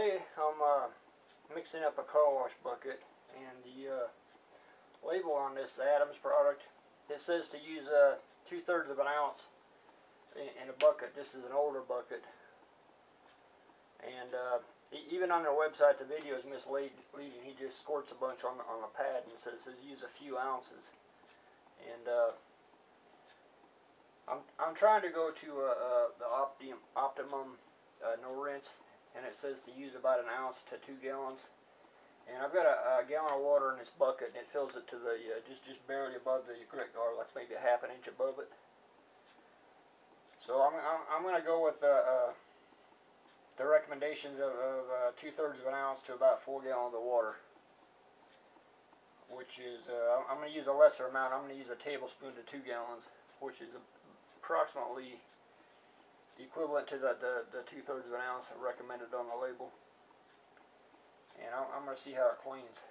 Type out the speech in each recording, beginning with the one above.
Today I'm mixing up a car wash bucket, and the label on this Adams product, it says to use 2/3 of an ounce in a bucket. This is an older bucket, and even on their website the video is misleading. He just squirts a bunch on the pad and says use a few ounces. And I'm trying to go to the optimum no rinse, and it says to use about 1 ounce to 2 gallons. And I've got a gallon of water in this bucket, and it fills it to the just barely above the grit guard, like maybe 1/2 inch above it. So I'm going to go with the recommendations of 2/3 of an ounce to about 4 gallons of water, which is I'm going to use a lesser amount. I'm going to use a tablespoon to 2 gallons, which is approximately the equivalent to the 2/3 of an ounce recommended on the label. And I'm going to see how it cleans.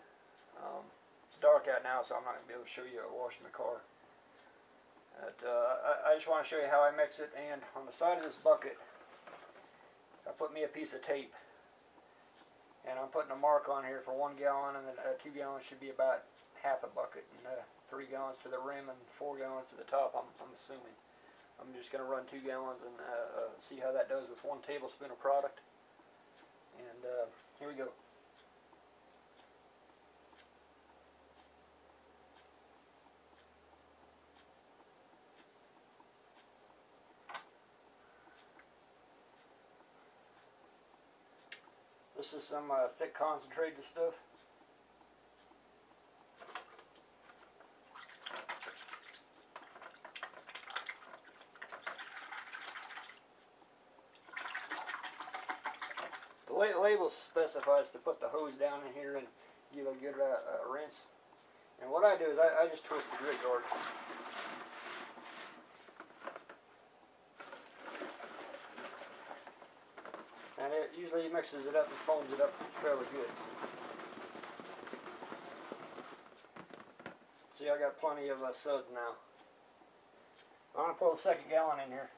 It's dark out now, so I'm not going to be able to show you washing the car. I just want to show you how I mix it. And on the side of this bucket, I put me a piece of tape, and I'm putting a mark on here for 1 gallon, and then 2 gallons should be about half a bucket, and 3 gallons to the rim and 4 gallons to the top. I'm assuming. I'm just going to run 2 gallons and see how that does with 1 tablespoon of product. And here we go. This is some thick concentrated stuff. The label specifies to put the hose down in here and give a good rinse. And what I do is I just twist the grit guard. And it usually mixes it up and foams it up fairly good. See, I got plenty of suds now. I'm going to pull the 2nd gallon in here.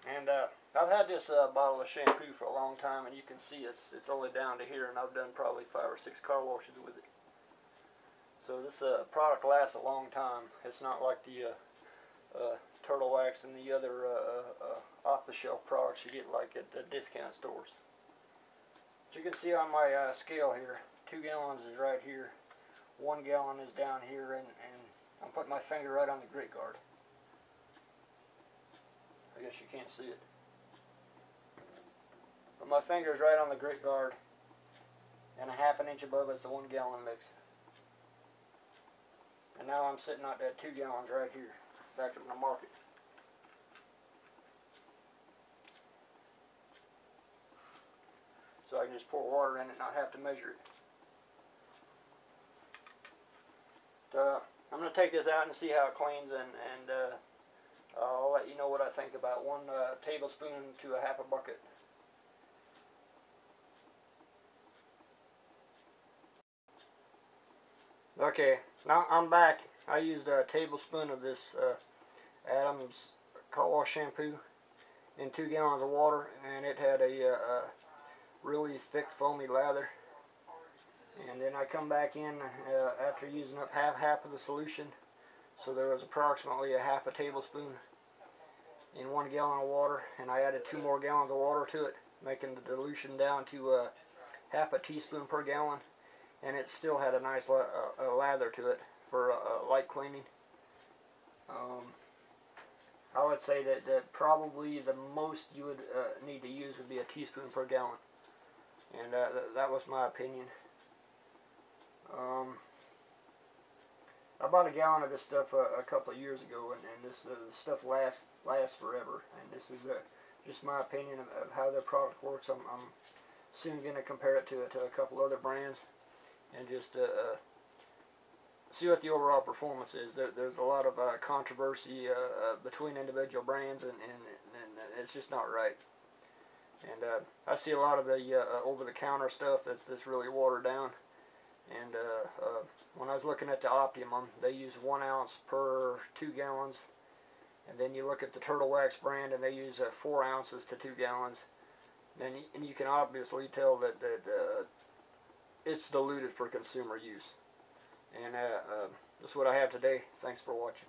And I've had this bottle of shampoo for a long time, and you can see it's only down to here, and I've done probably 5 or 6 car washes with it. So this product lasts a long time. It's not like the Turtle Wax and the other off-the-shelf products you get like at the discount stores. As you can see on my scale here, 2 gallons is right here, 1 gallon is down here, and I'm putting my finger right on the grit guard. I guess you can't see it. But my finger's right on the grit guard, and 1/2 inch above it's the 1 gallon mix. And now I'm sitting at that 2 gallons right here, back at my market. So I can just pour water in it and not have to measure it. I'm going to take this out and see how it cleans, and I'll let you know what I think about 1 tablespoon to 1/2 a bucket. Okay, now I'm back. I used a tablespoon of this Adams Car Wash Shampoo in 2 gallons of water, and it had a really thick foamy lather. And then I come back in after using up half of the solution. So there was approximately 1/2 tablespoon in 1 gallon of water, and I added 2 more gallons of water to it, making the dilution down to 1/2 teaspoon per gallon, and it still had a nice lather to it for light cleaning. I would say that probably the most you would need to use would be 1 teaspoon per gallon, and that was my opinion. I bought a gallon of this stuff a couple of years ago, and this stuff lasts forever. And this is just my opinion of how their product works. I'm soon going to compare it to a couple other brands, and just see what the overall performance is. There's a lot of controversy between individual brands, and it's just not right. And I see a lot of the over-the-counter stuff that's really watered down. And when I was looking at the Optimum, they use 1 ounce per 2 gallons. And then you look at the Turtle Wax brand, and they use 4 ounces to 2 gallons. And you can obviously tell that it's diluted for consumer use. And that's what I have today. Thanks for watching.